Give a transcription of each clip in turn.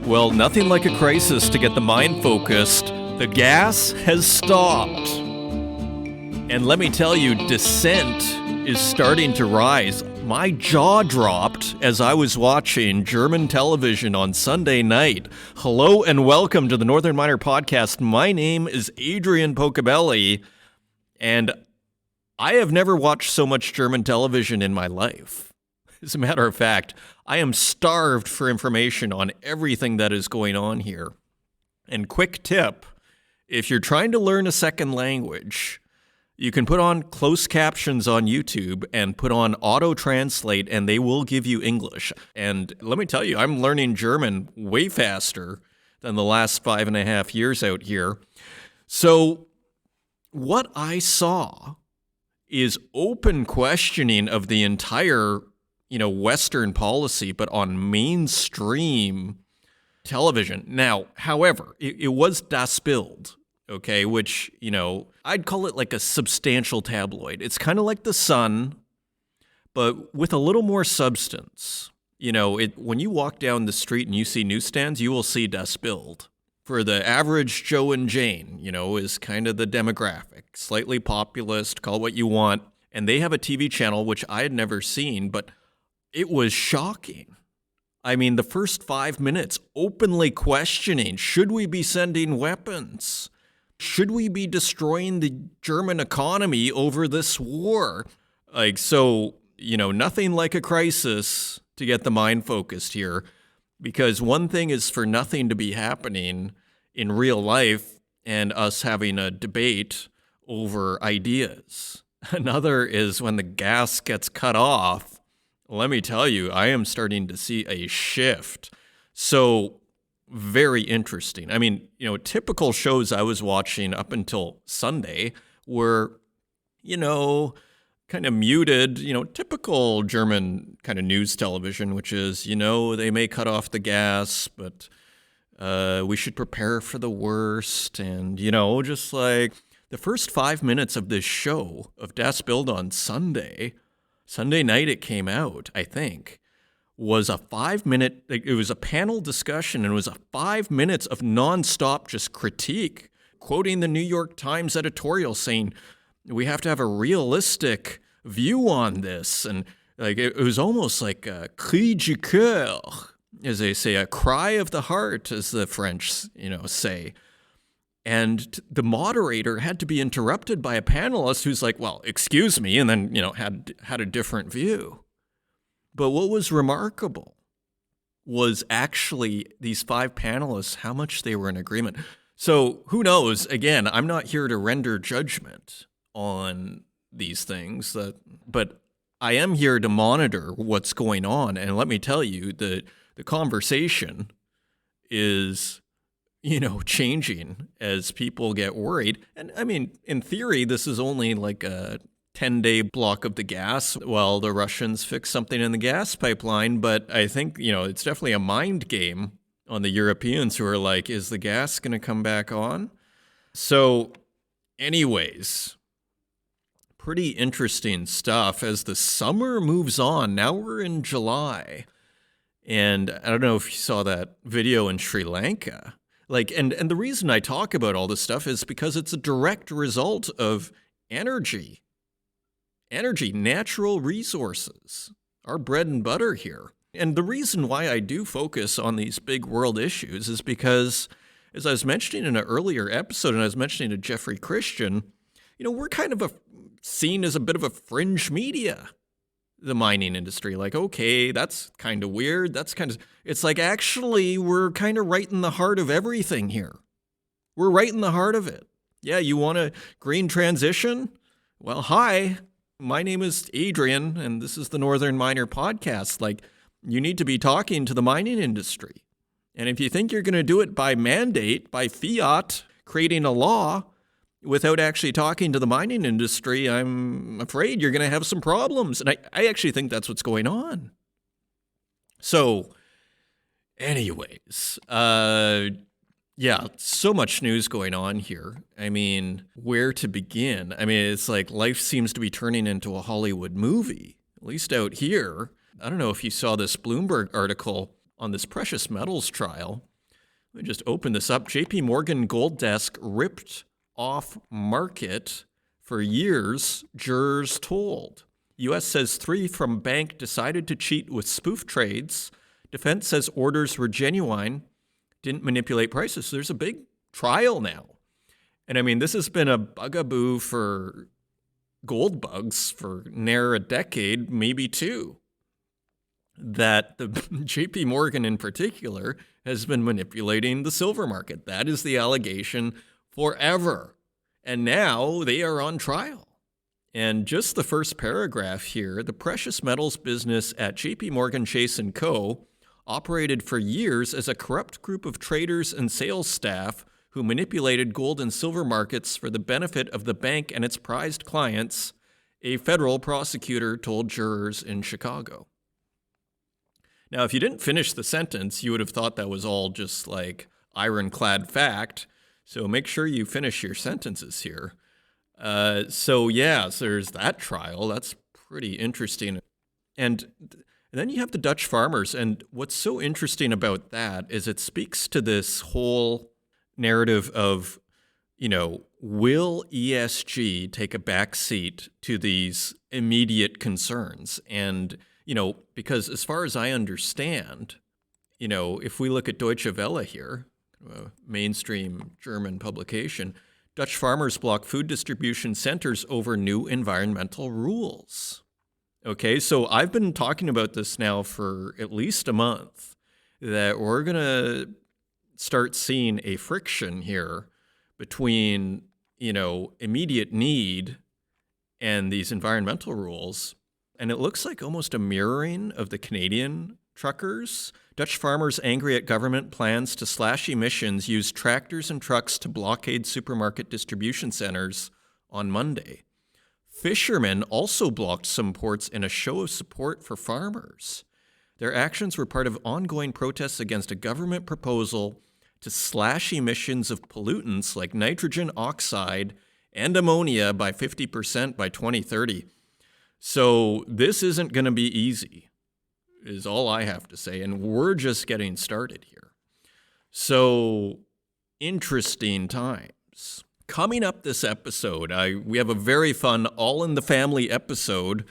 Well, nothing like a crisis to get the mind focused. The gas has stopped. And let me tell you, dissent is starting to rise. My jaw dropped as I was watching German television on Sunday night. Hello and welcome to the Northern Miner Podcast. My name is Adrian Pocobelli, and I have never watched so much German television in my life. As a matter of fact, I am starved for information on everything that is going on here. And quick tip, if you're trying to learn a second language, you can put on closed captions on YouTube and put on auto-translate, and they will give you English. And let me tell you, I'm learning German way faster than the last 5.5 years out here. So what I saw is open questioning of the entire Western policy, but on mainstream television. Now, however, it was Das Bild, okay, which, I'd call it like a substantial tabloid. It's kind of like The Sun, but with a little more substance. When you walk down the street and you see newsstands, you will see Das Bild. For the average Joe and Jane, is kind of the demographic. Slightly populist, call it what you want. And they have a TV channel, which I had never seen, but it was shocking. I mean, the first 5 minutes, openly questioning, should we be sending weapons? Should we be destroying the German economy over this war? Nothing like a crisis to get the mind focused here, because one thing is for nothing to be happening in real life and us having a debate over ideas. Another is when the gas gets cut off. Let me tell you, I am starting to see a shift. So, very interesting. I mean, typical shows I was watching up until Sunday were, kind of muted, typical German kind of news television, which is, they may cut off the gas, but we should prepare for the worst. And, just like the first 5 minutes of this show of Das Bild on Sunday night it came out, I think, was a 5-minute, it was a panel discussion, and it was a 5 minutes of nonstop just critique, quoting the New York Times editorial saying, we have to have a realistic view on this. And it was almost like a cri du cœur, as they say, a cry of the heart, as the French, say. And the moderator had to be interrupted by a panelist who's like, well, excuse me, and then, had a different view. But what was remarkable was actually these 5 panelists, how much they were in agreement. So who knows? Again, I'm not here to render judgment on these things, but I am here to monitor what's going on. And let me tell you, the conversation is changing as people get worried. And I mean, in theory, this is only like a 10-day block of the gas while the Russians fix something in the gas pipeline. But I think, it's definitely a mind game on the Europeans who are like, is the gas going to come back on? So anyways, pretty interesting stuff as the summer moves on. Now we're in July. And I don't know if you saw that video in Sri Lanka. And the reason I talk about all this stuff is because it's a direct result of energy, natural resources, our bread and butter here. And the reason why I do focus on these big world issues is because, as I was mentioning in an earlier episode, and I was mentioning to Jeffrey Christian, we're kind of seen as a bit of a fringe media. The mining industry, okay, that's kind of weird. It's like, actually, we're kind of right in the heart of everything here. We're right in the heart of it. Yeah, you want a green transition? Well, hi, my name is Adrian, and this is the Northern Miner Podcast. You need to be talking to the mining industry. And if you think you're going to do it by mandate, by fiat, creating a law, without actually talking to the mining industry, I'm afraid you're going to have some problems. And I actually think that's what's going on. So, anyways, so much news going on here. I mean, where to begin? I mean, it's like life seems to be turning into a Hollywood movie, at least out here. I don't know if you saw this Bloomberg article on this precious metals trial. Let me just open this up. JP Morgan Gold Desk ripped off market for years, jurors told. U.S. says 3 from bank decided to cheat with spoof trades. Defense says orders were genuine, didn't manipulate prices. So there's a big trial now. And I mean, this has been a bugaboo for gold bugs for near a decade, maybe 2. That the JP Morgan in particular has been manipulating the silver market. That is the allegation forever. And now they are on trial. And just the first paragraph here, the precious metals business at JP Morgan Chase & Co. operated for years as a corrupt group of traders and sales staff who manipulated gold and silver markets for the benefit of the bank and its prized clients, a federal prosecutor told jurors in Chicago. Now, if you didn't finish the sentence, you would have thought that was all just like ironclad fact. So make sure you finish your sentences here. So there's that trial. That's pretty interesting. And then you have the Dutch farmers. And what's so interesting about that is it speaks to this whole narrative of, will ESG take a back seat to these immediate concerns? And because as far as I understand, if we look at Deutsche Welle here, a mainstream German publication, Dutch farmers block food distribution centers over new environmental rules. Okay, so I've been talking about this now for at least a month, that we're going to start seeing a friction here between, immediate need and these environmental rules. And it looks like almost a mirroring of the Canadian truckers. Dutch farmers angry at government plans to slash emissions used tractors and trucks to blockade supermarket distribution centers on Monday. Fishermen also blocked some ports in a show of support for farmers. Their actions were part of ongoing protests against a government proposal to slash emissions of pollutants like nitrogen oxide and ammonia by 50% by 2030. So this isn't going to be easy, is all I have to say. And we're just getting started here. So interesting times. Coming up this episode, we have a very fun All in the Family episode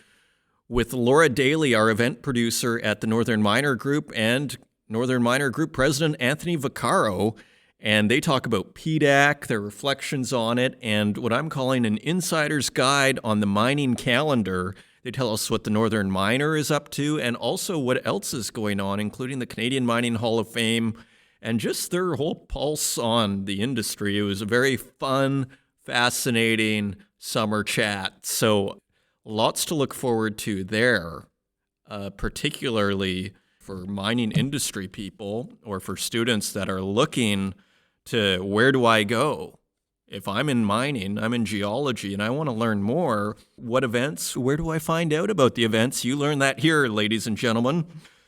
with Laura Daly, our event producer at the Northern Miner Grop, and Northern Miner Grop President Anthony Vaccaro. And they talk about PDAC, their reflections on it, and what I'm calling an insider's guide on the mining calendar. They tell us what the Northern Miner is up to and also what else is going on, including the Canadian Mining Hall of Fame and just their whole pulse on the industry. It was a very fun, fascinating summer chat. So lots to look forward to there, particularly for mining industry people or for students that are looking to where do I go? If I'm in mining, I'm in geology, and I want to learn more. What events? Where do I find out about the events? You learn that here, ladies and gentlemen.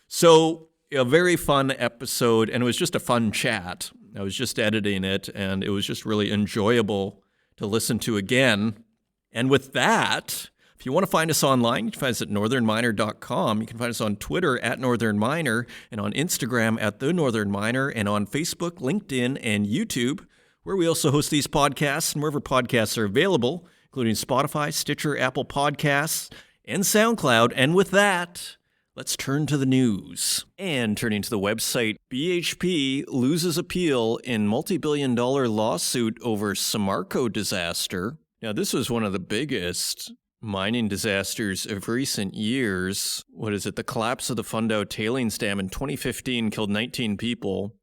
So a very fun episode, and it was just a fun chat. I was just editing it, and it was just really enjoyable to listen to again. And with that, if you want to find us online, you can find us at northernminer.com. You can find us on Twitter at Northern Miner and on Instagram at The Northern Miner and on Facebook, LinkedIn, and YouTube, where we also host these podcasts and wherever podcasts are available, including Spotify, Stitcher, Apple Podcasts, and SoundCloud. And with that, let's turn to the news. And turning to the website, BHP loses appeal in multi-billion-dollar lawsuit over Simarco disaster. Now, this was one of the biggest mining disasters of recent years. What is it? The collapse of the Fundão tailings dam in 2015 killed 19 people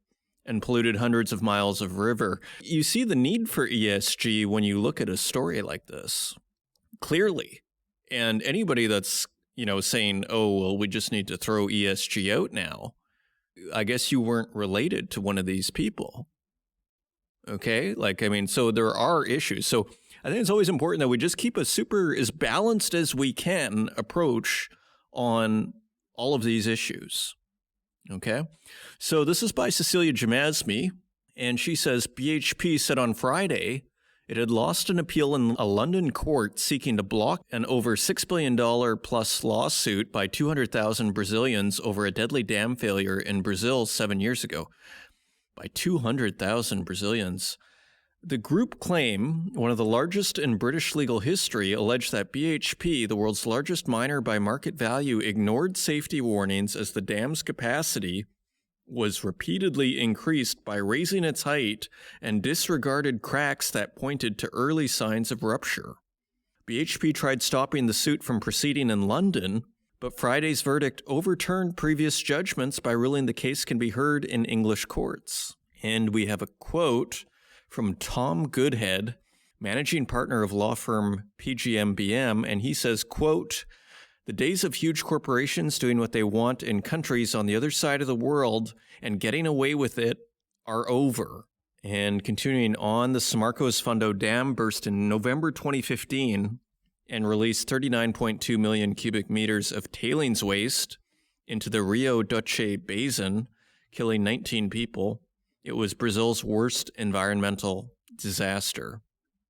and polluted hundreds of miles of river. You see the need for ESG when you look at a story like this, clearly. And anybody that's, saying, oh, well, we just need to throw ESG out now, I guess you weren't related to one of these people. Okay? So there are issues. So I think it's always important that we just keep a as balanced as we can approach on all of these issues. Okay? So this is by Cecilia Jamasmi, and she says BHP said on Friday it had lost an appeal in a London court seeking to block an over $6 billion plus lawsuit by 200,000 Brazilians over a deadly dam failure in Brazil 7 years ago. by 200,000 Brazilians. The group claim, one of the largest in British legal history, alleged that BHP, the world's largest miner by market value, ignored safety warnings as the dam's capacity was repeatedly increased by raising its height and disregarded cracks that pointed to early signs of rupture. BHP tried stopping the suit from proceeding in London, but Friday's verdict overturned previous judgments by ruling the case can be heard in English courts. And we have a quote from Tom Goodhead, managing partner of law firm PGMBM, and he says, quote, "The days of huge corporations doing what they want in countries on the other side of the world and getting away with it are over." And continuing on, the Simarco's Fundo Dam burst in November 2015 and released 39.2 million cubic meters of tailings waste into the Rio Doce Basin, killing 19 people. It was Brazil's worst environmental disaster.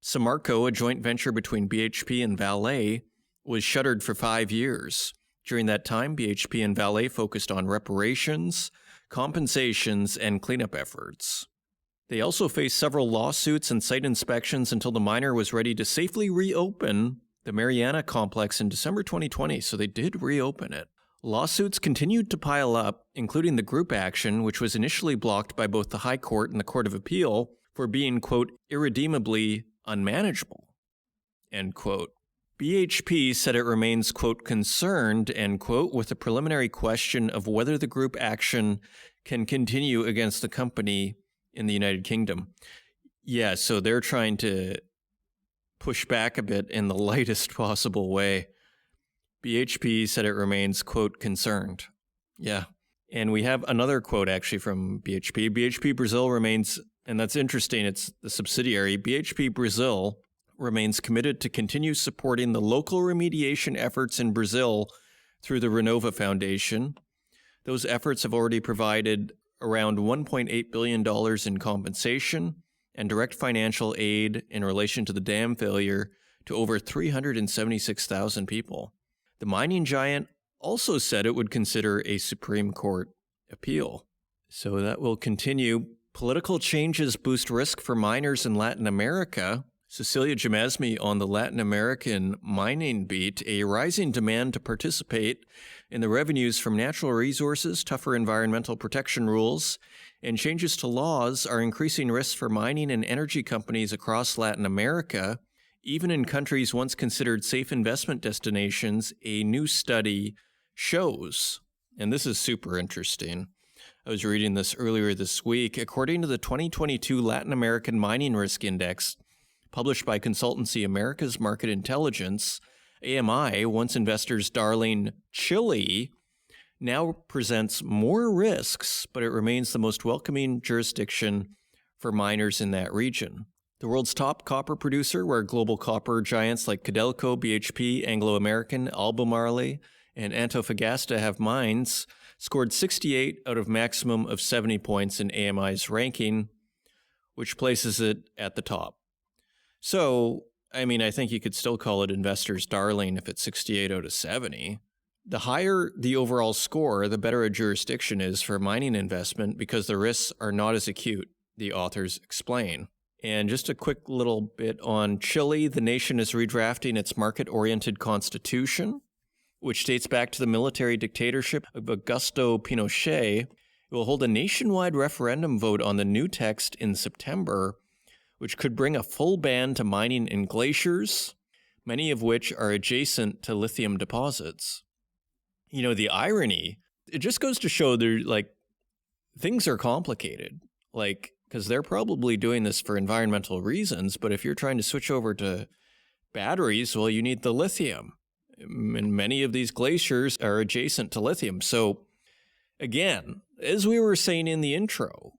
Simarco, a joint venture between BHP and Vale, was shuttered for 5 years. During that time, BHP and Vale focused on reparations, compensations, and cleanup efforts. They also faced several lawsuits and site inspections until the miner was ready to safely reopen the Mariana complex in December 2020, so they did reopen it. Lawsuits continued to pile up, including the group action, which was initially blocked by both the High Court and the Court of Appeal for being, quote, irredeemably unmanageable, end quote. BHP said it remains, quote, concerned, end quote, with the preliminary question of whether the group action can continue against the company in the United Kingdom. Yeah, so they're trying to push back a bit in the lightest possible way. BHP said it remains, quote, concerned. Yeah. And we have another quote actually from BHP. BHP Brazil remains, and that's interesting, it's the subsidiary, BHP Brazil remains committed to continue supporting the local remediation efforts in Brazil through the Renova Foundation. Those efforts have already provided around $1.8 billion in compensation and direct financial aid in relation to the dam failure to over 376,000 people. The mining giant also said it would consider a Supreme Court appeal. So that will continue. Political changes boost risk for miners in Latin America. Cecilia Jamasmi on the Latin American mining beat, a rising demand to participate in the revenues from natural resources, tougher environmental protection rules, and changes to laws are increasing risks for mining and energy companies across Latin America. Even in countries once considered safe investment destinations, a new study shows, and this is super interesting. I was reading this earlier this week. According to the 2022 Latin American Mining Risk Index, published by consultancy America's Market Intelligence, AMI, once investors' darling Chile, now presents more risks, but it remains the most welcoming jurisdiction for miners in that region. The world's top copper producer, where global copper giants like Codelco, BHP, Anglo American, Albemarle, and Antofagasta have mines, scored 68 out of maximum of 70 points in AMI's ranking, which places it at the top. So, I mean, I think you could still call it investor's darling if it's 68 out of 70. The higher the overall score, the better a jurisdiction is for mining investment because the risks are not as acute, the authors explain. And just a quick little bit on Chile. The nation is redrafting its market-oriented constitution, which dates back to the military dictatorship of Augusto Pinochet. It will hold a nationwide referendum vote on the new text in September, which could bring a full ban to mining in glaciers, many of which are adjacent to lithium deposits. You know, the irony, it just goes to show things are complicated. Because they're probably doing this for environmental reasons, but if you're trying to switch over to batteries, well, you need the lithium. And many of these glaciers are adjacent to lithium. So, again, as we were saying in the intro,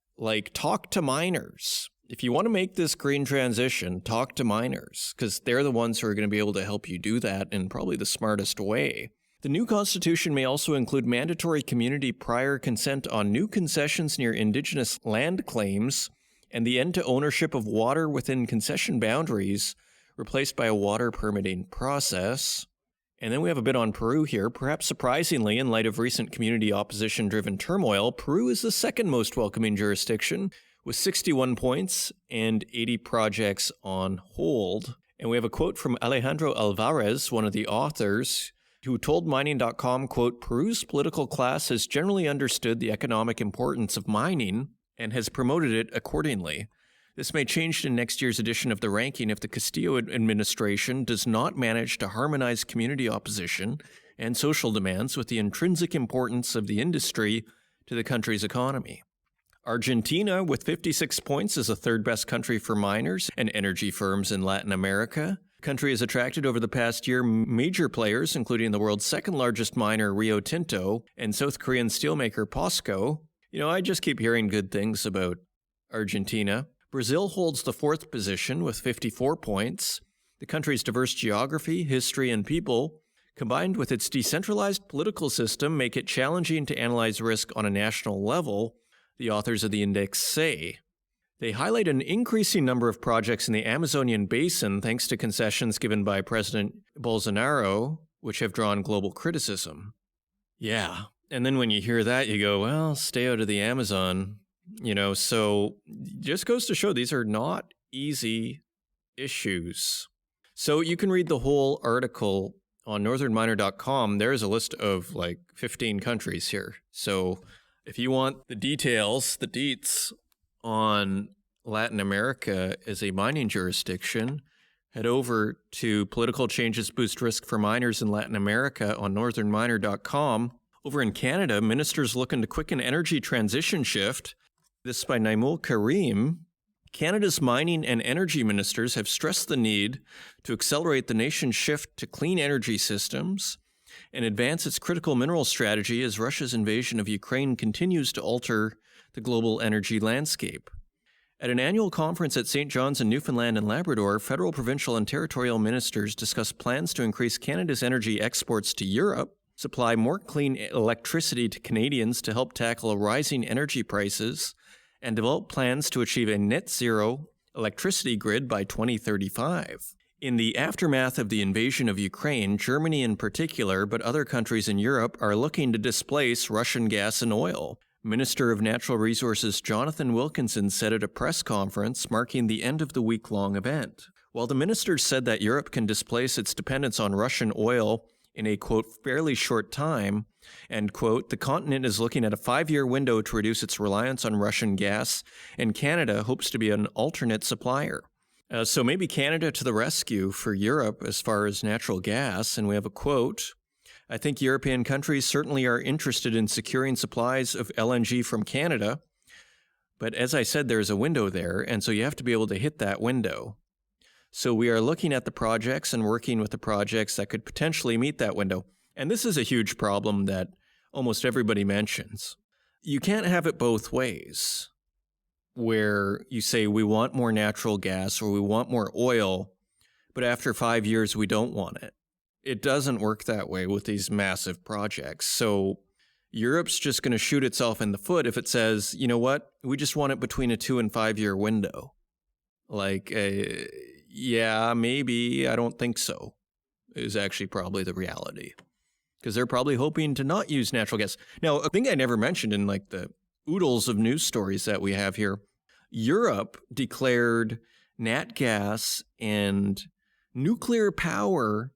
talk to miners. If you want to make this green transition, talk to miners, because they're the ones who are going to be able to help you do that in probably the smartest way. The new constitution may also include mandatory community prior consent on new concessions near indigenous land claims and the end to ownership of water within concession boundaries, replaced by a water permitting process. And then we have a bit on Peru here. Perhaps surprisingly, in light of recent community opposition-driven turmoil, Peru is the second most welcoming jurisdiction, with 61 points and 80 projects on hold. And we have a quote from Alejandro Alvarez, one of the authors, who told mining.com, quote, "Peru's political class has generally understood the economic importance of mining and has promoted it accordingly. This may change in next year's edition of the ranking if the Castillo administration does not manage to harmonize community opposition and social demands with the intrinsic importance of the industry to the country's economy." Argentina, with 56 points, is the third best country for miners and energy firms in Latin America. The country has attracted over the past year major players, including the world's second largest miner, Rio Tinto, and South Korean steelmaker POSCO. I just keep hearing good things about Argentina. Brazil holds the fourth position with 54 points. The country's diverse geography, history, and people, combined with its decentralized political system, make it challenging to analyze risk on a national level, the authors of the index say. They highlight an increasing number of projects in the Amazonian basin thanks to concessions given by President Bolsonaro, which have drawn global criticism. Yeah, and then when you hear that, you go, well, stay out of the Amazon. So just goes to show these are not easy issues. So you can read the whole article on northernminer.com. There's a list of 15 countries here. So if you want the details, the deets on Latin America as a mining jurisdiction, head over to Political Changes Boost Risk for Miners in Latin America on northernminer.com. Over in Canada, ministers looking to quicken energy transition shift. This is by Naimul Karim. Canada's mining and energy ministers have stressed the need to accelerate the nation's shift to clean energy systems and advance its critical mineral strategy as Russia's invasion of Ukraine continues to alter the global energy landscape. At an annual conference at St. John's in Newfoundland and Labrador, federal, provincial, and territorial ministers discussed plans to increase Canada's energy exports to Europe, supply more clean electricity to Canadians to help tackle rising energy prices, and develop plans to achieve a net zero electricity grid by 2035. In the aftermath of the invasion of Ukraine, Germany in particular, but other countries in Europe, are looking to displace Russian gas and oil. Minister of Natural Resources Jonathan Wilkinson said at a press conference marking the end of the week-long event. While the minister said that Europe can displace its dependence on Russian oil in a, quote, fairly short time, and, quote, the continent is looking at a 5-year window to reduce its reliance on Russian gas, and Canada hopes to be an alternate supplier. So maybe Canada to the rescue for Europe as far as natural gas, and we have a quote, "I think European countries certainly are interested in securing supplies of LNG from Canada, but as I said, there's a window there, and so you have to be able to hit that window. So we are looking at the projects and working with the projects that could potentially meet that window." And this is a huge problem that almost everybody mentions. You can't have it both ways, where you say we want more natural gas or we want more oil, but after 5 years we don't want it. It doesn't work that way with these massive projects. So Europe's just going to shoot itself in the foot if it says, you know what, we just want it between a 2 and 5 year window. Yeah, maybe, I don't think so, is actually probably the reality. Because they're probably hoping to not use natural gas. Now, a thing I never mentioned in the oodles of news stories that we have here, Europe declared nat gas and nuclear power,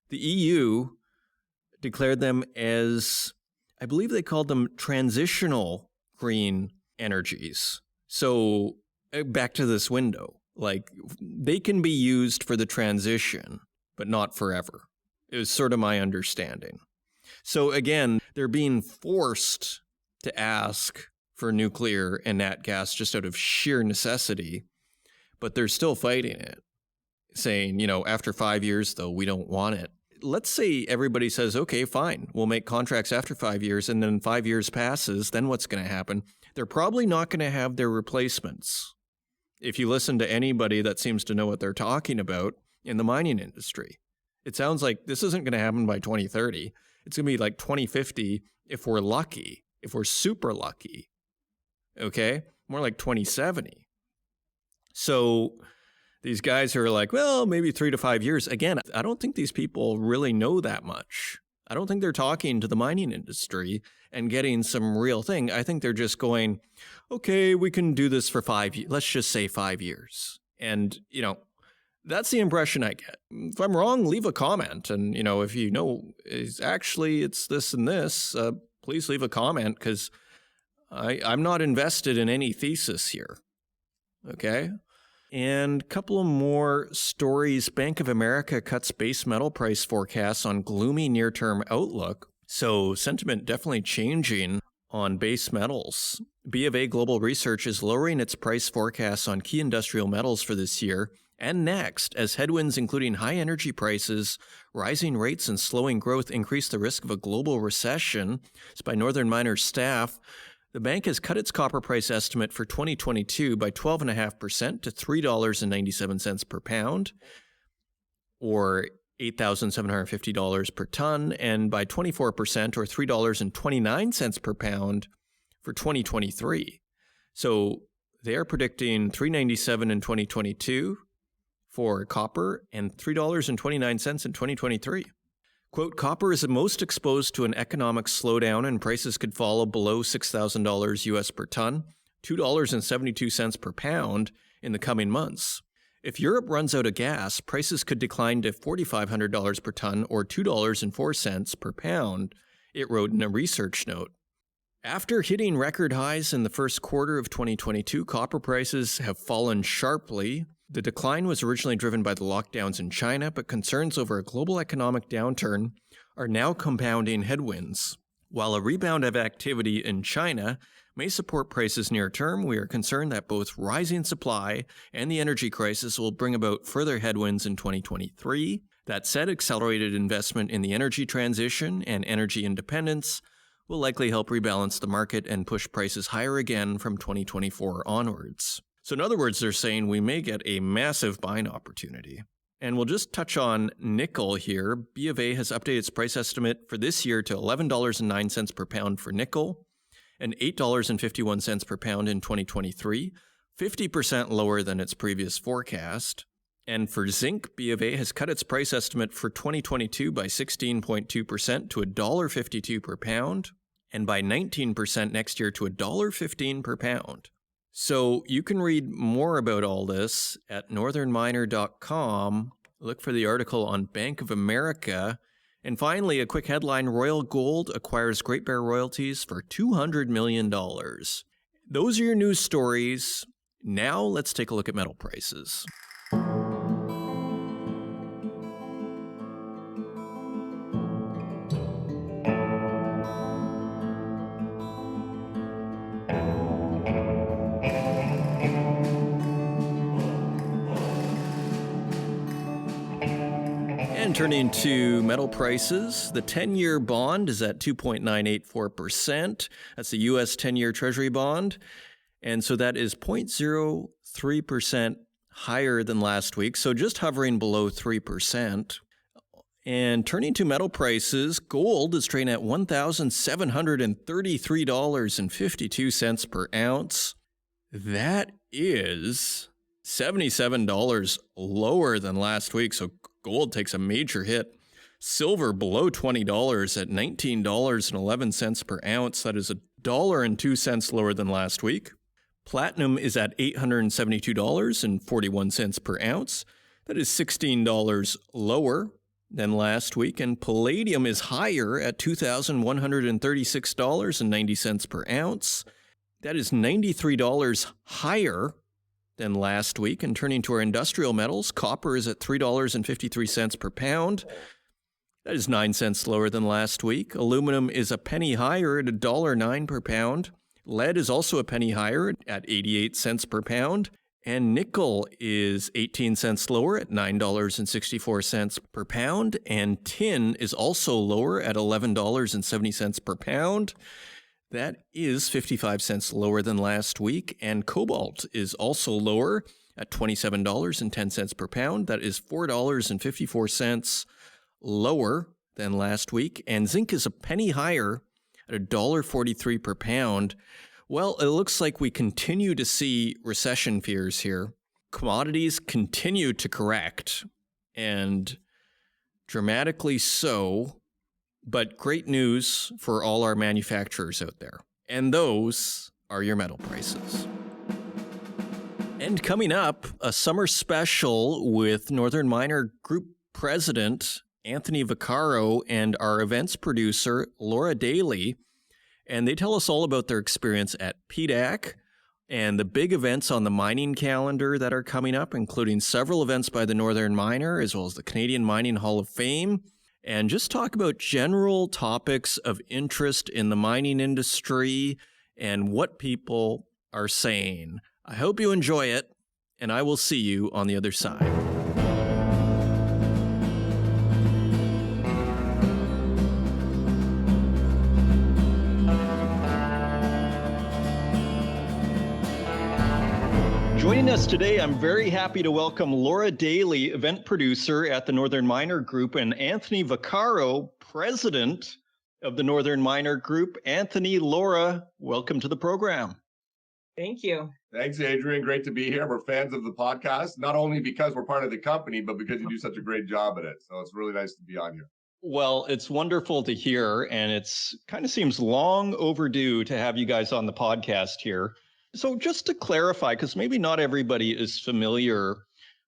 the EU declared them as, I believe they called them transitional green energies. So back to this window. They can be used for the transition, but not forever. It was sort of my understanding. So again, they're being forced to ask for nuclear and nat gas just out of sheer necessity, but they're still fighting it, saying, after 5 years, though, we don't want it. Let's say everybody says, okay, fine, we'll make contracts after 5 years, and then 5 years passes, then what's going to happen? They're probably not going to have their replacements. If you listen to anybody that seems to know what they're talking about in the mining industry, it sounds like this isn't going to happen by 2030. It's going to be 2050 if we're lucky, if we're super lucky. Okay? More like 2070. So These guys are like, well, maybe 3 to 5 years. Again, I don't think these people really know that much. I don't think they're talking to the mining industry and getting some real thing. I think they're just going, okay, we can do this for 5 years. Let's just say 5 years. And, that's the impression I get. If I'm wrong, leave a comment. And, if you know, it's this and this, please leave a comment, because I'm not invested in any thesis here. Okay? And a couple of more stories. Bank of America cuts base metal price forecasts on gloomy near-term outlook. So sentiment definitely changing on base metals. B of A Global Research is lowering its price forecasts on key industrial metals for this year and next, as headwinds including high energy prices, rising rates, and slowing growth increase the risk of a global recession. It's by Northern Miner staff. The bank has cut its copper price estimate for 2022 by 12.5% to $3.97 per pound, or $8,750 per ton, and by 24%, or $3.29 per pound for 2023. So they are predicting $3.97 in 2022 for copper and $3.29 in 2023. Quote, copper is the most exposed to an economic slowdown and prices could fall below $6,000 US per ton, $2.72 per pound in the coming months. If Europe runs out of gas, prices could decline to $4,500 per ton or $2.04 per pound, it wrote in a research note. After hitting record highs in the first quarter of 2022, copper prices have fallen sharply. The decline was originally driven by the lockdowns in China, but concerns over a global economic downturn are now compounding headwinds. While a rebound of activity in China may support prices near term, we are concerned that both rising supply and the energy crisis will bring about further headwinds in 2023. That said, accelerated investment in the energy transition and energy independence will likely help rebalance the market and push prices higher again from 2024 onwards. So in other words, they're saying we may get a massive buying opportunity. And we'll just touch on nickel here. B of A has updated its price estimate for this year to $11.09 per pound for nickel and $8.51 per pound in 2023, 50% lower than its previous forecast. And for zinc, B of A has cut its price estimate for 2022 by 16.2% to $1.52 per pound, and by 19% next year to $1.15 per pound. So you can read more about all this at northernminer.com. Look for the article on Bank of America. And finally, a quick headline: Royal Gold acquires Great Bear royalties for $200 million. Those are your news stories. Now let's take a look at metal prices. And turning to metal prices, the 10-year bond is at 2.984%. That's the U.S. 10-year Treasury bond. And so that is 0.03% higher than last week, so just hovering below 3%. And turning to metal prices, gold is trading at $1,733.52 per ounce. That is $77 lower than last week, so gold takes a major hit. Silver below $20 at $19.11 per ounce. That is $1.02 lower than last week. Platinum is at $872.41 per ounce. That is $16 lower than last week. And palladium is higher at $2,136.90 per ounce. That is $93 higher than last week. And turning to our industrial metals, copper is at $3.53 per pound. That is 9 cents lower than last week. Aluminum is a penny higher at $1.09 per pound. Lead is also a penny higher at 88 cents per pound. And nickel is 18 cents lower at $9.64 per pound. And tin is also lower at $11.70 per pound. That is 55 cents lower than last week. And cobalt is also lower at $27.10 per pound. That is $4.54 lower than last week. And zinc is a penny higher at $1.43 per pound. Well, it looks like we continue to see recession fears here. Commodities continue to correct, and dramatically so, but great news for all our manufacturers out there. And those are your metal prices. And coming up, a summer special with Northern Miner Group President Anthony Vaccaro and our events producer Laura Daly. And they tell us all about their experience at PDAC and the big events on the mining calendar that are coming up, including several events by the Northern Miner, as well as the Canadian Mining Hall of Fame, and just talk about general topics of interest in the mining industry and what people are saying. I hope you enjoy it, and I will see you on the other side. Joining us today, I'm very happy to welcome Laura Daly, event producer at the Northern Miner Group, and Anthony Vaccaro, president of the Northern Miner Group. Anthony, Laura, welcome to the program. Thank you. Thanks, Adrian. Great to be here. We're fans of the podcast, not only because we're part of the company, but because you do such a great job at it. So it's really nice to be on here. Well, it's wonderful to hear, and it's kind of seems long overdue to have you guys on the podcast here. So just to clarify, because maybe not everybody is familiar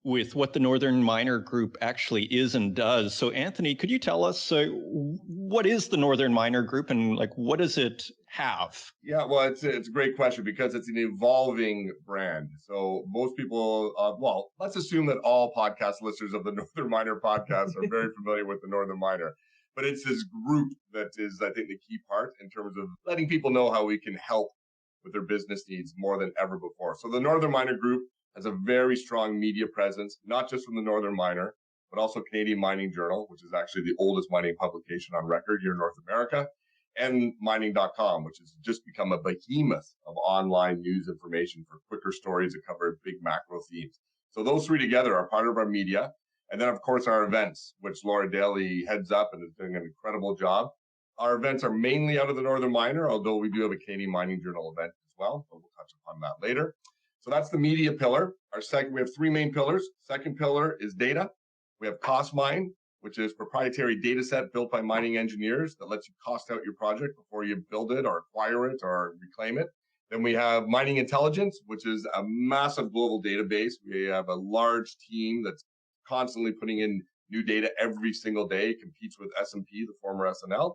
with what the Northern Miner Group actually is and does. So Anthony, could you tell us what is the Northern Miner Group and what does it have? Yeah, well, it's a great question because it's an evolving brand. So most people, let's assume that all podcast listeners of the Northern Miner podcast are very familiar with the Northern Miner. But it's this group that is, I think, the key part in terms of letting people know how we can help with their business needs more than ever before. So the Northern Miner Group has a very strong media presence, not just from the Northern Miner, but also Canadian Mining Journal, which is actually the oldest mining publication on record here in North America, and mining.com, which has just become a behemoth of online news information for quicker stories that cover big macro themes. So those three together are part of our media. And then, of course, our events, which Laura Daly heads up and is doing an incredible job. Our events are mainly out of the Northern Miner, although we do have a Canadian Mining Journal event as well, but we'll touch upon that later. So that's the media pillar. We have three main pillars. Second pillar is data. We have Cost Mine, which is proprietary data set built by mining engineers that lets you cost out your project before you build it or acquire it or reclaim it. Then we have Mining Intelligence, which is a massive global database. We have a large team that's constantly putting in new data every single day. It competes with S&P, the former SNL.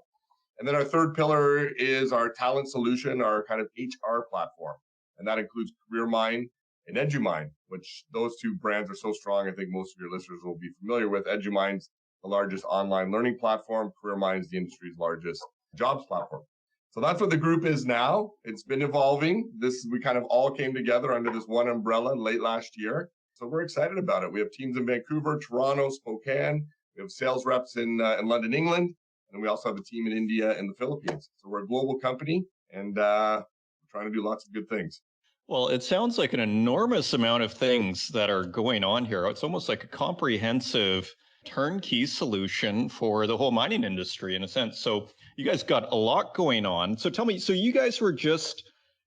And then our third pillar is our talent solution, our kind of HR platform. And that includes CareerMine and EduMine, which those two brands are so strong, I think most of your listeners will be familiar with. EduMine's the largest online learning platform. CareerMine is the industry's largest jobs platform. So that's what the group is now. It's been evolving. We kind of all came together under this one umbrella late last year. So we're excited about it. We have teams in Vancouver, Toronto, Spokane. We have sales reps in London, England. And we also have a team in India and the Philippines. So we're a global company, and we're trying to do lots of good things. Well, it sounds like an enormous amount of things that are going on here. It's almost like a comprehensive turnkey solution for the whole mining industry in a sense. So you guys got a lot going on. So tell me, so you guys were just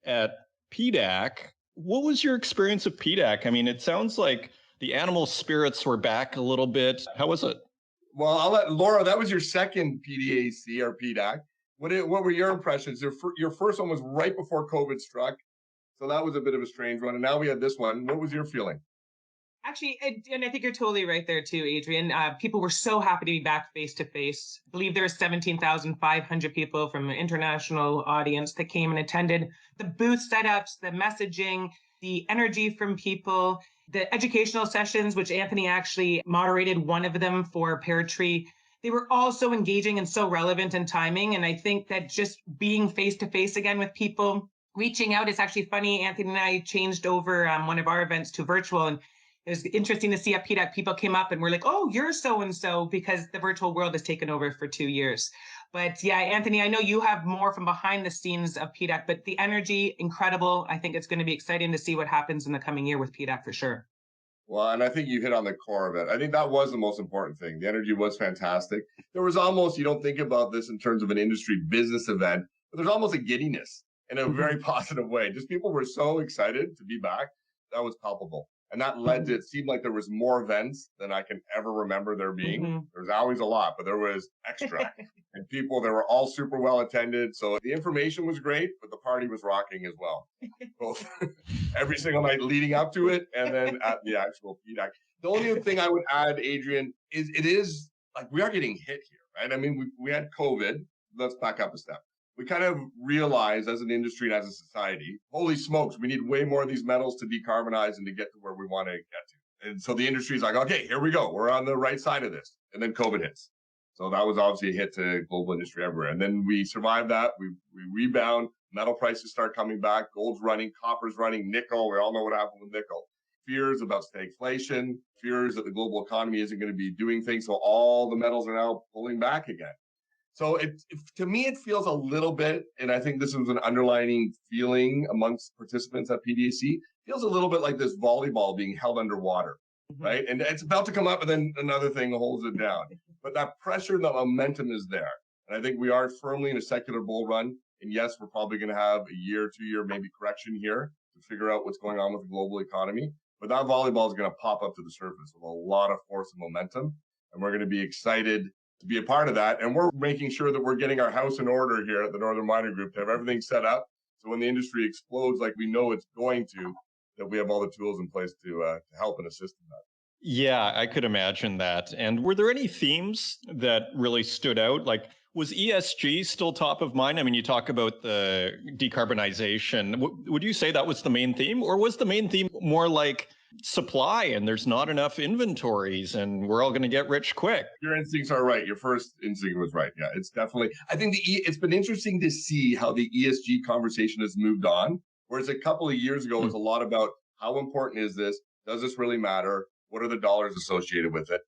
at PDAC. What was your experience of PDAC? I mean, it sounds like the animal spirits were back a little bit. How was it? Well, I'll let Laura, that was your second PDAC or PDAC. What were your impressions? Your first one was right before COVID struck. So that was a bit of a strange one. And now we had this one. What was your feeling? Actually, and I think you're totally right there too, Adrian. People were so happy to be back face to face. I believe there were 17,500 people from an international audience that came and attended. The booth setups, the messaging, the energy from people, the educational sessions, which Anthony actually moderated one of them for Pear Tree. They were all so engaging and so relevant and timing. And I think that just being face to face again with people, reaching out, it's actually funny. Anthony and I changed over one of our events to virtual, and it was interesting to see at PDAC, people came up and were like, oh, you're so-and-so, because the virtual world has taken over for 2 years. But yeah, Anthony, I know you have more from behind the scenes of PDAC, but the energy, incredible. I think it's going to be exciting to see what happens in the coming year with PDAC for sure. Well, and I think you hit on the core of it. I think that was the most important thing. The energy was fantastic. There was almost, you don't think about this in terms of an industry business event, but there's almost a giddiness in a very positive way. Just people were so excited to be back. That was palpable. And that led to, it seemed like there was more events than I can ever remember there being. Mm-hmm. There was always a lot, but there was extra. And people, they were all super well attended. So the information was great, but the party was rocking as well. Both every single night leading up to it and then at the actual PDAC. The only other thing I would add, Adrian, is it is like we are getting hit here, right? I mean, we had COVID. Let's back up a step. We kind of realized as an industry and as a society, holy smokes, we need way more of these metals to decarbonize and to get to where we want to get to. And so the industry is like, okay, here we go. We're on the right side of this. And then COVID hits. So that was obviously a hit to global industry everywhere. And then we survived that. We rebound. Metal prices start coming back. Gold's running, copper's running, nickel. We all know what happened with nickel. Fears about stagflation, fears that the global economy isn't going to be doing things. So all the metals are now pulling back again. So to me, it feels a little bit, and I think this was an underlying feeling amongst participants at PDAC, feels a little bit like this volleyball being held underwater, right? And it's about to come up and then another thing holds it down. But that pressure and the momentum is there. And I think we are firmly in a secular bull run. And yes, we're probably going to have a year, 2 year, maybe correction here to figure out what's going on with the global economy. But that volleyball is going to pop up to the surface with a lot of force and momentum. And we're going to be excited to be a part of that. And we're making sure that we're getting our house in order here at the Northern Miner Group to have everything set up. So when the industry explodes like we know it's going to, that we have all the tools in place to help and assist in that. Yeah, I could imagine that. And were there any themes that really stood out? Like, was ESG still top of mind? I mean, you talk about the decarbonization. Would you say that was the main theme? Or was the main theme more like supply and there's not enough inventories and we're all going to get rich quick? Your instincts are right. Your first instinct was right. Yeah, it's definitely, I think it's been interesting to see how the ESG conversation has moved on. Whereas a couple of years ago, it was a lot about how important is this? Does this really matter? What are the dollars associated with it?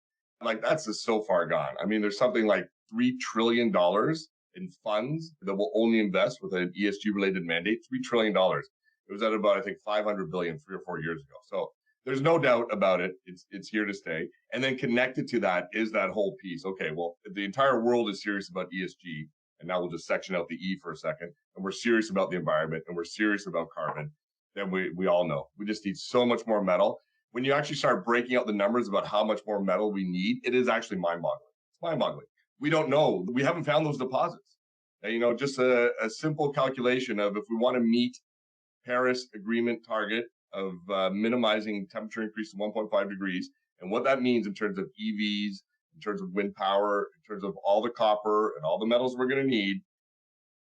Like, that's just so far gone. I mean, there's something like $3 trillion in funds that will only invest with an ESG related mandate. $3 trillion. It was at about, I think, 500 billion 3 or 4 years ago. So there's no doubt about it. It's here to stay. And then connected to that is that whole piece. Okay, well, if the entire world is serious about ESG, and now we'll just section out the E for a second, and we're serious about the environment, and we're serious about carbon, then we all know. We just need so much more metal. When you actually start breaking out the numbers about how much more metal we need, it is actually mind-boggling. It's mind-boggling. We don't know. We haven't found those deposits. And, just a simple calculation of if we want to meet Paris Agreement target of minimizing temperature increase to 1.5 degrees, and what that means in terms of EVs, in terms of wind power, in terms of all the copper and all the metals we're going to need,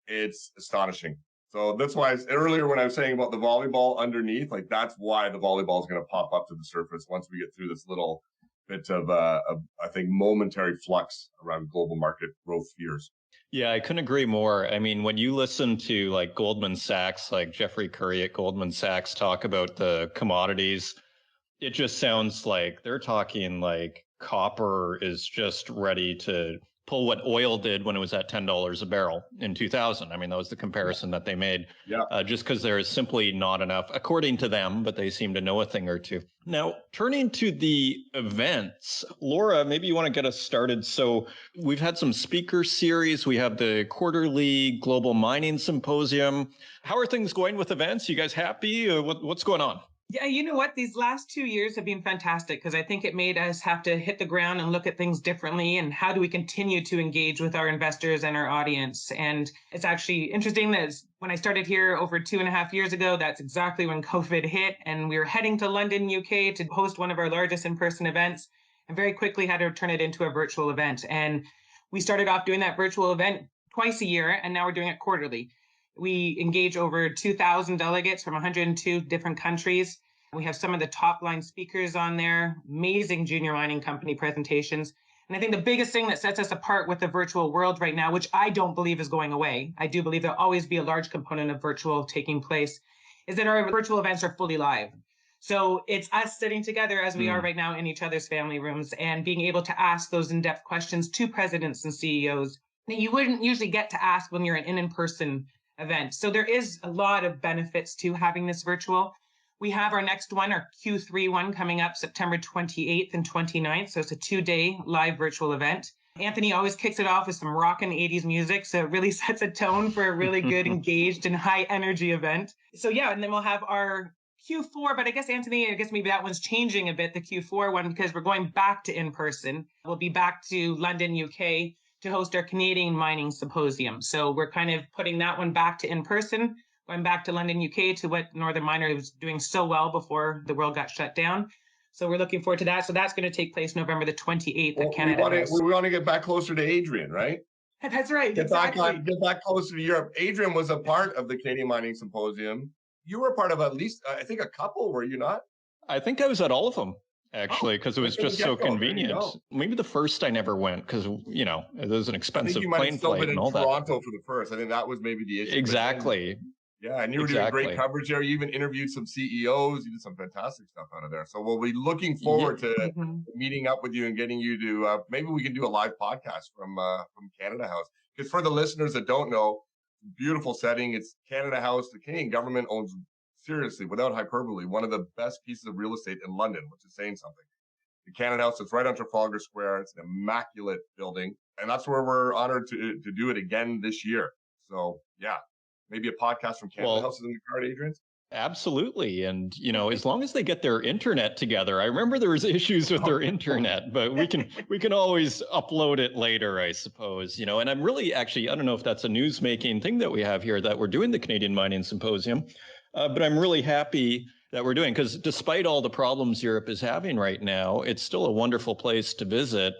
it's astonishing. So that's why earlier when I was saying about the volleyball underneath, like that's why the volleyball is going to pop up to the surface once we get through this little bit of I think, momentary flux around global market growth fears. Yeah, I couldn't agree more. I mean, when you listen to like Goldman Sachs, like Jeffrey Curry at Goldman Sachs talk about the commodities, it just sounds like they're talking like copper is just ready to pull what oil did when it was at $10 a barrel in 2000. I mean, that was the comparison that they made. Yeah. Just because there is simply not enough, according to them, but they seem to know a thing or two. Now, turning to the events, Laura, maybe you want to get us started. So we've had some speaker series. We have the quarterly Global Mining Symposium. How are things going with events? You guys happy? What's going on? Yeah, you know what? These last 2 years have been fantastic because I think it made us have to hit the ground and look at things differently. And how do we continue to engage with our investors and our audience? And it's actually interesting that when I started here over 2.5 years ago, that's exactly when COVID hit. And we were heading to London, UK to host one of our largest in-person events and very quickly had to turn it into a virtual event. And we started off doing that virtual event twice a year, and now we're doing it quarterly. We engage over 2,000 delegates from 102 different countries. We have some of the top line speakers on there, amazing junior mining company presentations. And I think the biggest thing that sets us apart with the virtual world right now, which I don't believe is going away, I do believe there'll always be a large component of virtual taking place, is that our virtual events are fully live. So it's us sitting together as we are right now in each other's family rooms and being able to ask those in-depth questions to presidents and CEOs that you wouldn't usually get to ask when you're an in-person event. So there is a lot of benefits to having this virtual. We have our next one, our Q3 one, coming up September 28th and 29th. So it's a 2-day live virtual event. Anthony always kicks it off with some rockin' 80s music. So it really sets a tone for a really good, engaged and high energy event. So yeah, and then we'll have our Q4, but I guess, Anthony, maybe that one's changing a bit, the Q4 one, because we're going back to in-person. We'll be back to London, UK to host our Canadian Mining Symposium. So we're kind of putting that one back to in-person, going back to London, UK to what Northern Miner was doing so well before the world got shut down. So we're looking forward to that. So that's going to take place November the 28th at Canada House. We want to get back closer to Adrian, right? That's right. Get back closer to Europe. Adrian was a part of the Canadian Mining Symposium. You were part of at least, I think, a couple, were you not? I think I was at all of them, actually, because it was just so convenient. Maybe the first I never went because, it was an expensive plane flight and all that. You might have still been in Toronto for the first. I think that was maybe the issue. Exactly. Yeah, and you were doing great coverage there. You even interviewed some CEOs. You did some fantastic stuff out of there. So we'll be looking forward to meeting up with you and getting you to, maybe we can do a live podcast from Canada House. Because for the listeners that don't know, beautiful setting. It's Canada House. The Canadian government owns, seriously, without hyperbole, one of the best pieces of real estate in London, which is saying something. The Canada House, it's right on Trafalgar Square. It's an immaculate building. And that's where we're honored to do it again this year. So, yeah, maybe a podcast from Canada House is in the card, Adrian? Absolutely. And, as long as they get their internet together, I remember there was issues with their internet, but we can always upload it later, I suppose, and I'm really actually, I don't know if that's a news-making thing that we have here, that we're doing the Canadian Mining Symposium, but I'm really happy that we're doing, because despite all the problems Europe is having right now, it's still a wonderful place to visit.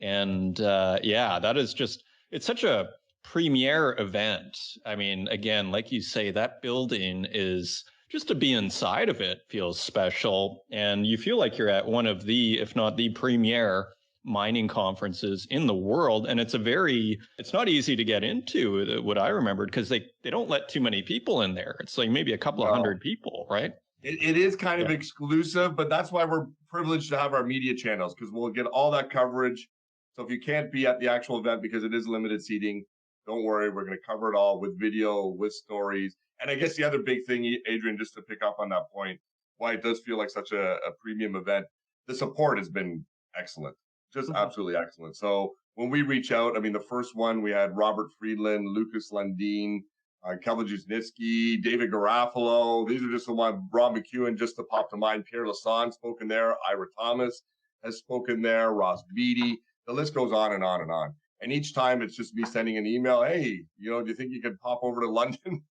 And that is just, it's such a premier event. I mean, again, like you say, that building is, just to be inside of it feels special. And you feel like you're at one of the, if not the premier mining conferences in the world. And it's not easy to get into, what I remembered, because they don't let too many people in there. It's like maybe a couple of hundred people, right? It is kind of exclusive, but that's why we're privileged to have our media channels, because we'll get all that coverage. So if you can't be at the actual event because it is limited seating, don't worry, we're going to cover it all with video, with stories. And I guess the other big thing, Adrian, just to pick up on that point, why it does feel like such a premium event, the support has been excellent, just absolutely excellent. So when we reach out, I mean, the first one, we had Robert Friedland, Lucas Lundin, Kelvin Jusnitsky, David Garofalo. These are just the ones, Rob McEwen, just to pop to mind. Pierre Lassonde spoken there. Ira Thomas has spoken there. Ross Beatty. The list goes on and on and on. And each time it's just me sending an email. Hey, do you think you could pop over to London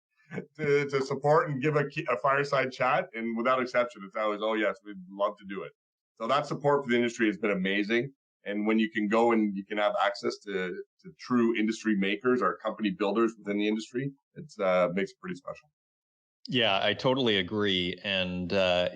to support and give a fireside chat? And without exception, it's always, oh yes, we'd love to do it. So that support for the industry has been amazing. And when you can go and you can have access to true industry makers or company builders within the industry, it makes it pretty special. Yeah, I totally agree. And I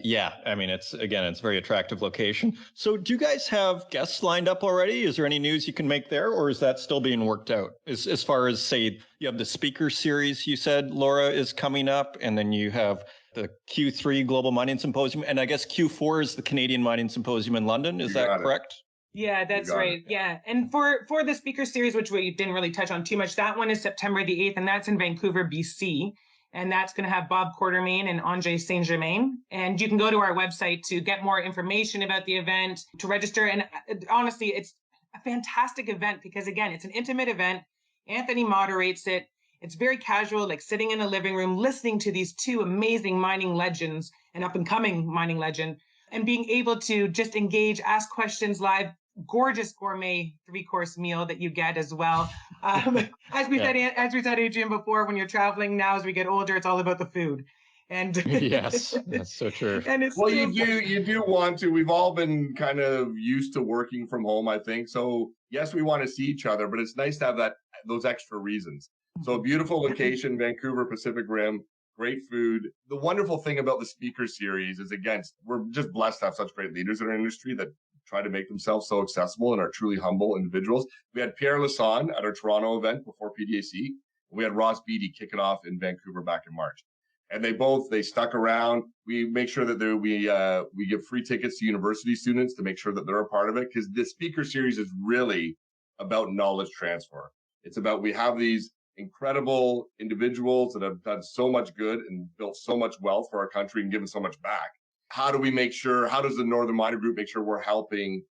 mean, it's a very attractive location. So do you guys have guests lined up already? Is there any news you can make there, or is that still being worked out? As far as, say, you have the speaker series you said, Laura, is coming up, and then you have the Q3 Global Mining Symposium, and I guess Q4 is the Canadian Mining Symposium in London. Is that correct? Yeah, that's right. Yeah. And for the speaker series, which we didn't really touch on too much, that one is September the 8th, and that's in Vancouver, BC. And that's going to have Bob Quartermain and Andre Saint-Germain. And you can go to our website to get more information about the event, to register. And honestly, it's a fantastic event because, again, it's an intimate event. Anthony moderates it. It's very casual, like sitting in a living room, listening to these two amazing mining legends, an up-and-coming mining legend, and being able to just engage, ask questions live. Gorgeous gourmet 3-course meal that you get as well. As we said, Adrian, before, when you're traveling now, as we get older, it's all about the food. And yes, that's so true. And it's you do want to. We've all been kind of used to working from home, I think. So yes, we want to see each other, but it's nice to have those extra reasons. So a beautiful location, Vancouver, Pacific Rim, great food. The wonderful thing about the speaker series is, again, we're just blessed to have such great leaders in our industry that try to make themselves so accessible and are truly humble individuals. We had Pierre Lassonde at our Toronto event before PDAC. We had Ross Beatty kick it off in Vancouver back in March. And they stuck around. We make sure that we give free tickets to university students to make sure that they're a part of it, because the speaker series is really about knowledge transfer. It's about, we have these incredible individuals that have done so much good and built so much wealth for our country and given so much back. How does the Northern Miner Group make sure we're helping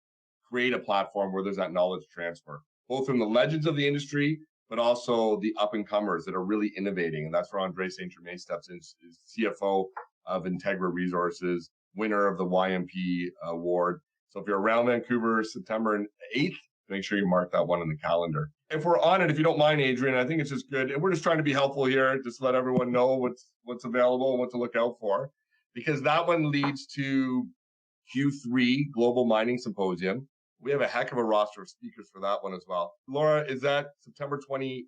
create a platform where there's that knowledge transfer, both from the legends of the industry, but also the up and comers that are really innovating? And that's where Andre Saint-Germain steps in, is CFO of Integra Resources, winner of the YMP award. So if you're around Vancouver, September 8th, make sure you mark that one in the calendar. If we're on it, if you don't mind, Adrian, I think it's just good. And we're just trying to be helpful here, just let everyone know what's available and what to look out for, because that one leads to Q3 Global Mining Symposium. We have a heck of a roster of speakers for that one as well. Laura, is that September 28th,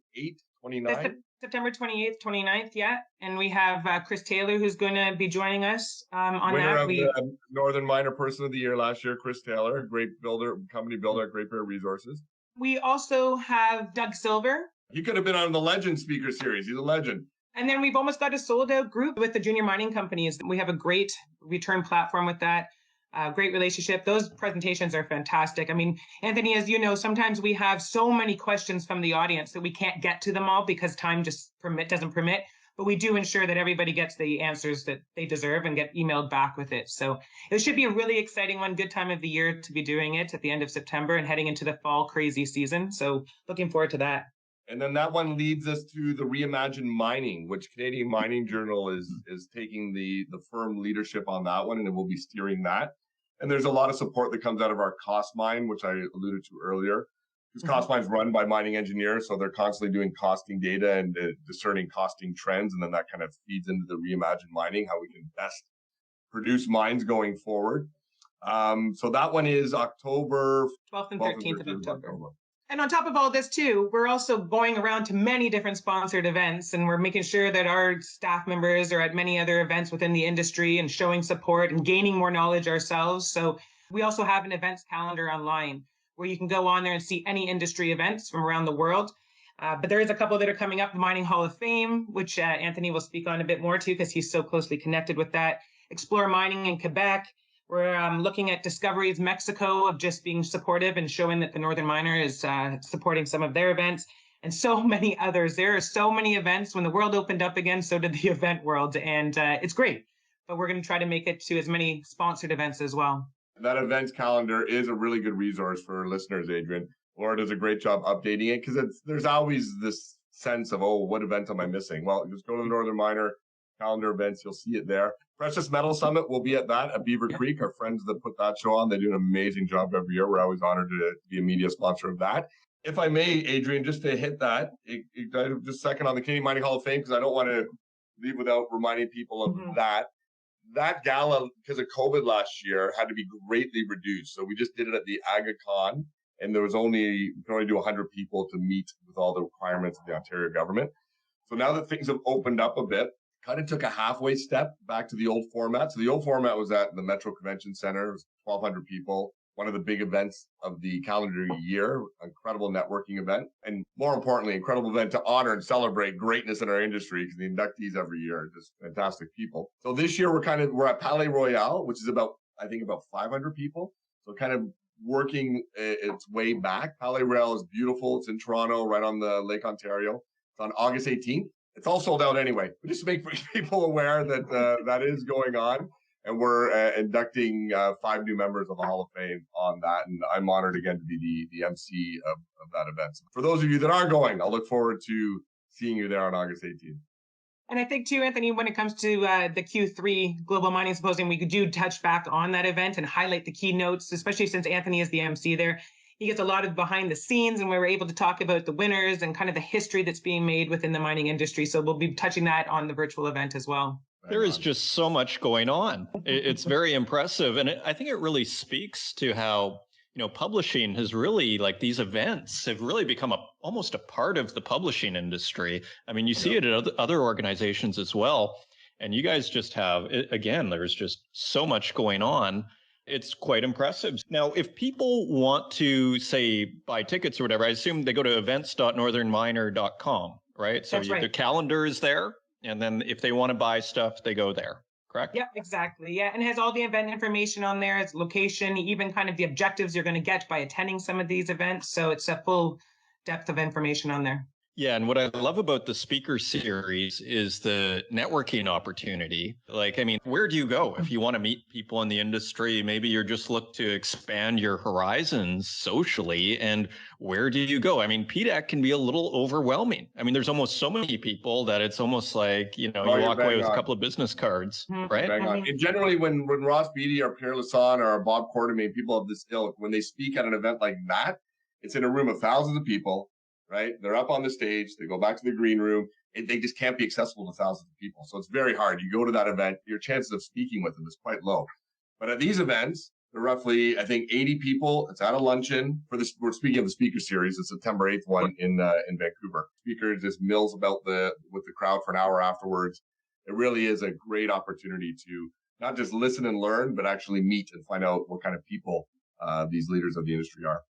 29th? September 28th, 29th, yeah. And we have Chris Taylor, who's going to be joining us on Winner that. of the Northern Miner Person of the Year last year, Chris Taylor, great builder, company builder at Great Bear Resources. We also have Doug Silver. He could have been on the Legend Speaker Series. He's a legend. And then we've almost got a sold-out group with the junior mining companies. We have a great return platform with that. Great relationship. Those presentations are fantastic. I mean, Anthony, as you know, sometimes we have so many questions from the audience that we can't get to them all because time just doesn't permit. But we do ensure that everybody gets the answers that they deserve and get emailed back with it. So it should be a really exciting one. Good time of the year to be doing it at the end of September and heading into the fall crazy season. So looking forward to that. And then that one leads us to the Reimagine Mining, which Canadian Mining Journal is taking the firm leadership on that one, and it will be steering that. And there's a lot of support that comes out of our Cost Mine, which I alluded to earlier. Because Cost Mine's run by mining engineers, so they're constantly doing costing data and discerning costing trends, and then that kind of feeds into the Reimagine Mining, how we can best produce mines going forward. So that one is October 12th and 13th of October. And on top of all this too, we're also going around to many different sponsored events, and we're making sure that our staff members are at many other events within the industry and showing support and gaining more knowledge ourselves. So we also have an events calendar online where you can go on there and see any industry events from around the world. But there is a couple that are coming up, the Mining Hall of Fame, which Anthony will speak on a bit more too, because he's so closely connected with that. Explore Mining in Quebec. We're looking at Discoveries Mexico of just being supportive and showing that the Northern Miner is supporting some of their events, and so many others. There are so many events. When the world opened up again, so did the event world, and it's great. But we're going to try to make it to as many sponsored events as well. That events calendar is a really good resource for listeners, Adrian. Laura does a great job updating it because there's always this sense of, oh, what event am I missing? Well, just go to the Northern Miner calendar events. You'll see it there. Precious Metal Summit will be at that at Beaver Creek. Our friends that put that show on, they do an amazing job every year. We're always honored to be a media sponsor of that. If I may, Adrian, just to hit that, just a second on the Canadian Mining Hall of Fame, because I don't want to leave without reminding people of that. That gala, because of COVID last year, had to be greatly reduced. So we just did it at the AgaCon, and you can only do 100 people to meet with all the requirements of the Ontario government. So now that things have opened up a bit, kind of took a halfway step back to the old format. So the old format was at the Metro Convention Center. It was 1,200 people, one of the big events of the calendar year, incredible networking event. And more importantly, incredible event to honor and celebrate greatness in our industry because the inductees every year are just fantastic people. So this year we're at Palais Royal, which is about 500 people. So kind of working its way back. Palais Royal is beautiful. It's in Toronto, right on the Lake Ontario. It's on August 18th. It's all sold out anyway, but just to make people aware that that is going on. And we're inducting 5 new members of the Hall of Fame on that. And I'm honored again to be the MC of that event. So for those of you that are going, I'll look forward to seeing you there on August 18th. And I think too, Anthony, when it comes to the Q3 Global Mining Symposium, we do touch back on that event and highlight the keynotes, especially since Anthony is the MC there. He gets a lot of behind the scenes, and we were able to talk about the winners and kind of the history that's being made within the mining industry. So we'll be touching that on the virtual event as well. There is just so much going on. It's very impressive. And I think it really speaks to how, publishing has really, like these events have really become almost a part of the publishing industry. I mean, you see it at other organizations as well. And you guys just have, again, there's just so much going on. It's quite impressive. Now, if people want to, say, buy tickets or whatever, I assume they go to events.northernminer.com, right? So the calendar is there. And then if they want to buy stuff, they go there, correct? Yeah, exactly. Yeah, and it has all the event information on there, its location, even kind of the objectives you're going to get by attending some of these events. So it's a full depth of information on there. Yeah, and what I love about the speaker series is the networking opportunity. Like, I mean, where do you go if you want to meet people in the industry? Maybe you're just look to expand your horizons socially. And where do you go? I mean, PDAC can be a little overwhelming. I mean, there's almost so many people that it's almost like, you walk away with a couple of business cards, right? Bang on. And generally, when Ross Beatty or Pierre Lassonde or Bob Quartermain, people of this ilk, when they speak at an event like that, it's in a room of thousands of people. Right? They're up on the stage. They go back to the green room. They just can't be accessible to thousands of people. So it's very hard. You go to that event, your chances of speaking with them is quite low. But at these events, there are roughly, I think, 80 people. It's at a luncheon for this. We're speaking of the speaker series. It's September 8th one in Vancouver. Speaker just mills about with the crowd for an hour afterwards. It really is a great opportunity to not just listen and learn, but actually meet and find out what kind of people these leaders of the industry are.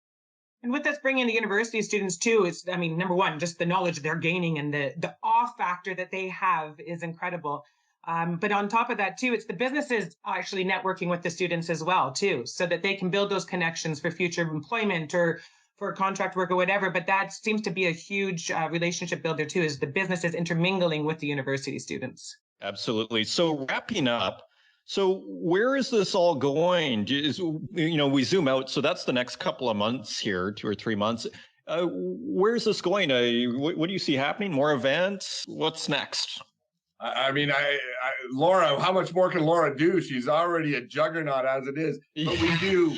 And with us bringing the university students too, is, I mean, number one, just the knowledge they're gaining and the awe factor that they have is incredible. But on top of that too, it's the businesses actually networking with the students as well too, so that they can build those connections for future employment or for contract work or whatever. But that seems to be a huge relationship builder too, is the businesses intermingling with the university students. Absolutely. So wrapping up, so where is this all going? We zoom out. So that's the next couple of months here, 2 or 3 months. Where is this going? What do you see happening? More events? What's next? I mean, Laura, how much more can Laura do? She's already a juggernaut as it is. But we do.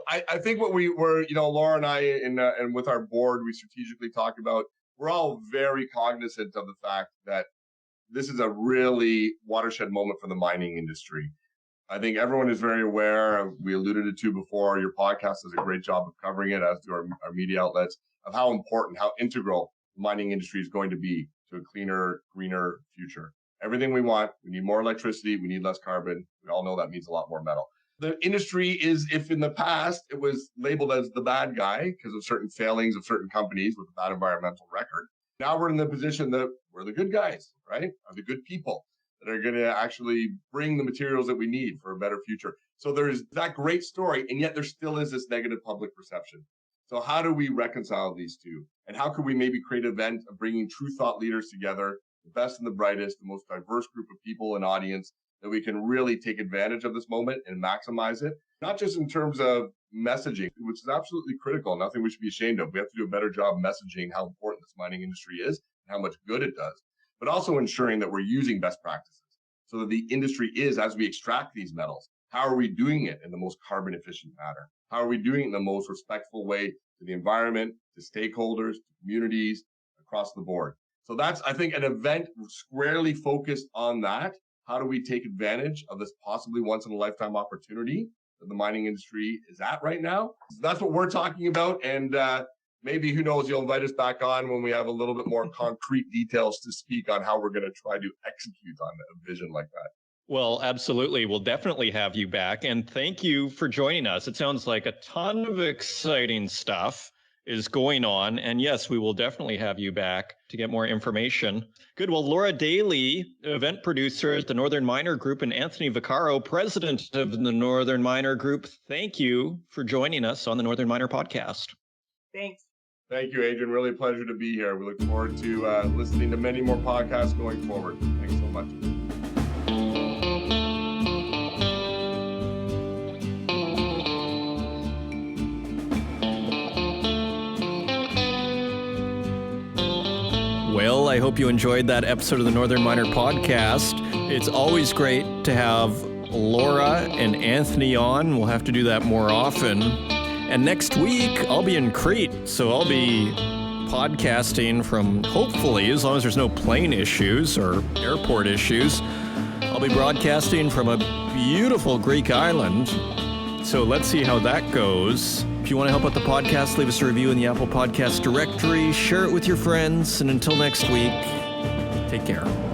I think what we were, Laura and I, and with our board, we strategically talked about, we're all very cognizant of the fact that this is a really watershed moment for the mining industry. I think everyone is very aware, we alluded to before, your podcast does a great job of covering it, as do our media outlets, of how important, how integral the mining industry is going to be to a cleaner, greener future. Everything we want, we need more electricity, we need less carbon. We all know that means a lot more metal. The industry is, if in the past it was labeled as the bad guy because of certain failings of certain companies with a bad environmental record, now we're in the position that we're the good guys, right? Are the good people that are going to actually bring the materials that we need for a better future. So there's that great story, and yet there still is this negative public perception. So how do we reconcile these two? And how could we maybe create an event of bringing true thought leaders together, the best and the brightest, the most diverse group of people and audience, that we can really take advantage of this moment and maximize it, not just in terms of messaging, which is absolutely critical, nothing we should be ashamed of. We have to do a better job messaging how important this mining industry is and how much good it does, but also ensuring that we're using best practices so that the industry is, as we extract these metals, how are we doing it in the most carbon efficient manner? How are we doing it in the most respectful way to the environment, to stakeholders, to communities, across the board? So that's, I think, an event squarely focused on that. How do we take advantage of this possibly once in a lifetime opportunity that the mining industry is at right now? So that's what we're talking about. And maybe, who knows, you'll invite us back on when we have a little bit more concrete details to speak on how we're going to try to execute on a vision like that. Well, absolutely. We'll definitely have you back. And thank you for joining us. It sounds like a ton of exciting stuff is going on. And yes, we will definitely have you back to get more information. Good. Well, Laura Daly, event producer at the Northern Miner Grop, and Anthony Vaccaro, president of the Northern Miner Grop, thank you for joining us on the Northern Miner Podcast. Thanks. Thank you, Adrian. Really a pleasure to be here. We look forward to listening to many more podcasts going forward. Thanks so much. Well, I hope you enjoyed that episode of the Northern Miner Podcast. It's always great to have Laura and Anthony on. We'll have to do that more often. And next week, I'll be in Crete, so I'll be podcasting from, hopefully, as long as there's no plane issues or airport issues, I'll be broadcasting from a beautiful Greek island. So let's see how that goes. If you want to help out the podcast, leave us a review in the Apple Podcast directory, share it with your friends, and until next week, take care.